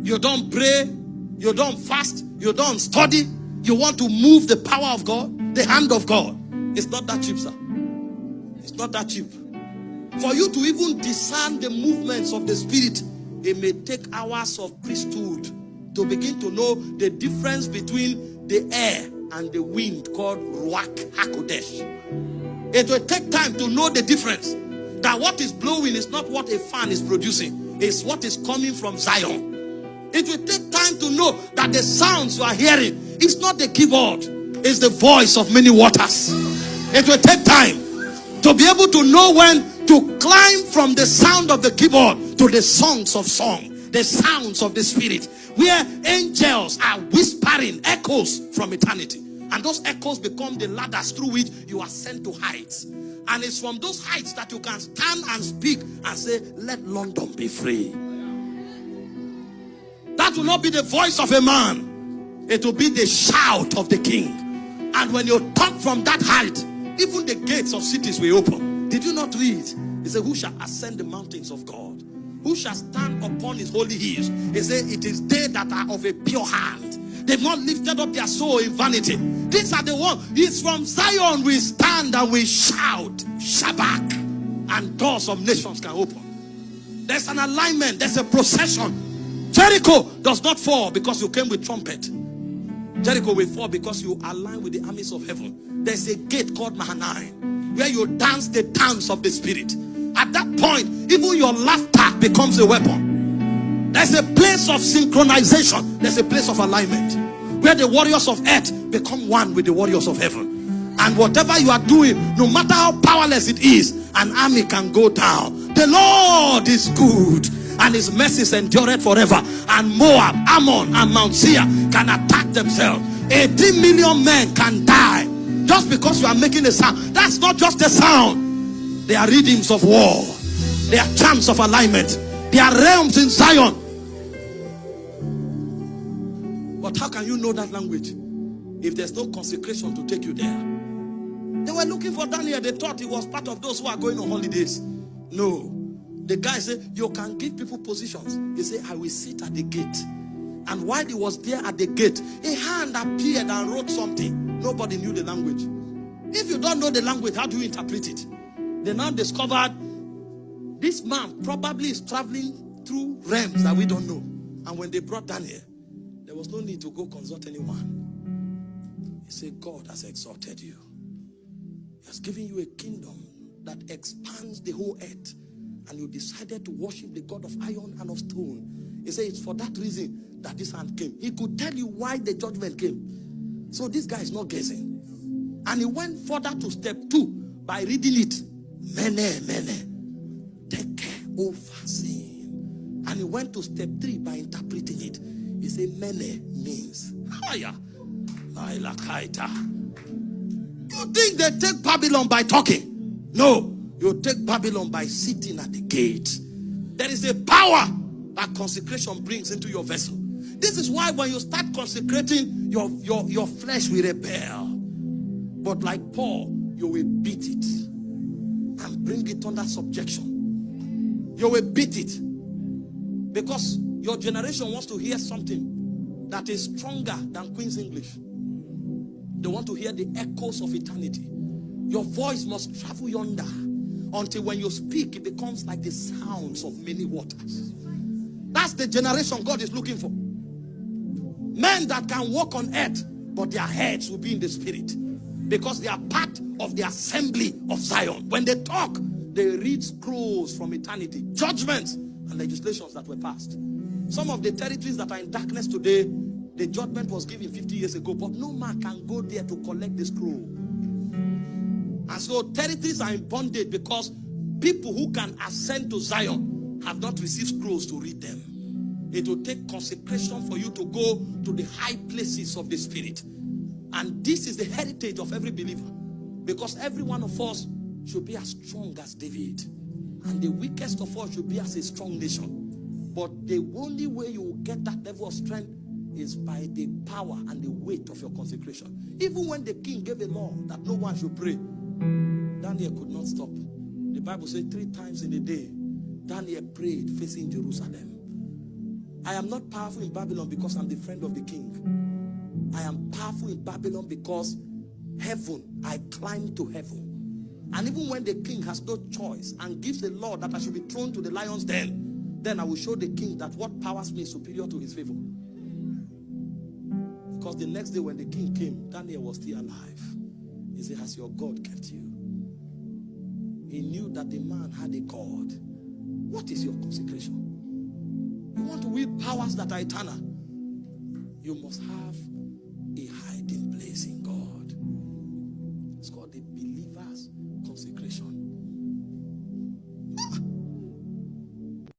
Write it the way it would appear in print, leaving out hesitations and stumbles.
You don't pray, you don't fast, you don't study. You want to move the power of God, the hand of God. It's not that cheap, sir. It's not that cheap. For you to even discern the movements of the Spirit, it may take hours of priesthood to begin to know the difference between the air and the wind called Ruach HaKodesh. It will take time to know the difference. That what is blowing is not what a fan is producing. It's what is coming from Zion. It will take time to know that the sounds you are hearing is not the keyboard. It's the voice of many waters. It will take time to be able to know when to climb from the sound of the keyboard to the songs of song, the sounds of the Spirit, where angels are whispering echoes from eternity. And those echoes become the ladders through which you are sent to heights. And it's from those heights that you can stand and speak and say, let London be free. That will not be the voice of a man. It will be the shout of the King. And when you talk from that height, even the gates of cities will open. Did you not read? He said, who shall ascend the mountains of God? Who shall stand upon his holy hills? He said, it is they that are of a pure hand. They've not lifted up their soul in vanity. These are the ones. It's from Zion we stand and we shout, Shabak, and doors of nations can open. There's an alignment. There's a procession. Jericho does not fall because you came with trumpet. Jericho will fall because you align with the armies of heaven. There's a gate called Mahanaim where you dance the dance of the Spirit. At that point, even your laughter becomes a weapon. There's a place of synchronization. There's a place of alignment where the warriors of earth become one with the warriors of heaven. And whatever you are doing, no matter how powerless it is, an army can go down. The Lord is good, and his mercies endureth forever. And Moab, Ammon, and Mount Seir can attack themselves. 18 million men can die just because you are making a sound. That's not just a sound. They are rhythms of war. They are chants of alignment. They are realms in Zion. But how can you know that language if there's no consecration to take you there? They were looking for Daniel. They thought he was part of those who are going on holidays. No. The guy said, you can give people positions. He said, I will sit at the gate. And while he was there at the gate, a hand appeared and wrote something. Nobody knew the language. If you don't know the language, how do you interpret it? They now discovered this man probably is traveling through realms that we don't know. And when they brought Daniel, there was no need to go consult anyone. He said, God has exalted you. He has given you a kingdom that expands the whole earth. And you decided to worship the God of iron and of stone. He said, it's for that reason that this hand came. He could tell you why the judgment came. So this guy is not guessing. And he went further to step 2 by reading it. Mene, take over sin. And he went to step 3 by interpreting it. He said, Mene means higher. You think they take Babylon by talking? No. You take Babylon by sitting at the gate. There is a power that consecration brings into your vessel. This is why when you start consecrating, your flesh will rebel. But like Paul, you will beat it and bring it under subjection. You will beat it because your generation wants to hear something that is stronger than Queen's English. They want to hear the echoes of eternity. Your voice must travel yonder until when you speak, it becomes like the sounds of many waters. That's the generation God is looking for. Men that can walk on earth, but their heads will be in the Spirit. Because they are part of the assembly of Zion. When they talk, they read scrolls from eternity, judgments and legislations that were passed. Some of the territories that are in darkness today, the judgment was given 50 years ago, but no man can go there to collect the scroll. And so territories are in bondage because people who can ascend to Zion have not received scrolls to read them. It will take consecration for you to go to the high places of the Spirit. And this is the heritage of every believer. Because every one of us should be as strong as David. And the weakest of us should be as a strong nation. But the only way you will get that level of strength is by the power and the weight of your consecration. Even when the king gave a law that no one should pray, Daniel could not stop. The Bible says 3 times in a day, Daniel prayed facing Jerusalem. I am not powerful in Babylon because I'm the friend of the king. I am powerful in Babylon because heaven, I climb to heaven. And even when the king has no choice and gives the law that I should be thrown to the lion's den, then I will show the king that what powers me is superior to his favor. Because the next day when the king came, Daniel was still alive. He said, has your God kept you? He knew that the man had a God. What is your consecration? You want to wield powers that are eternal? You must have a hiding place in God. It's called the believer's consecration.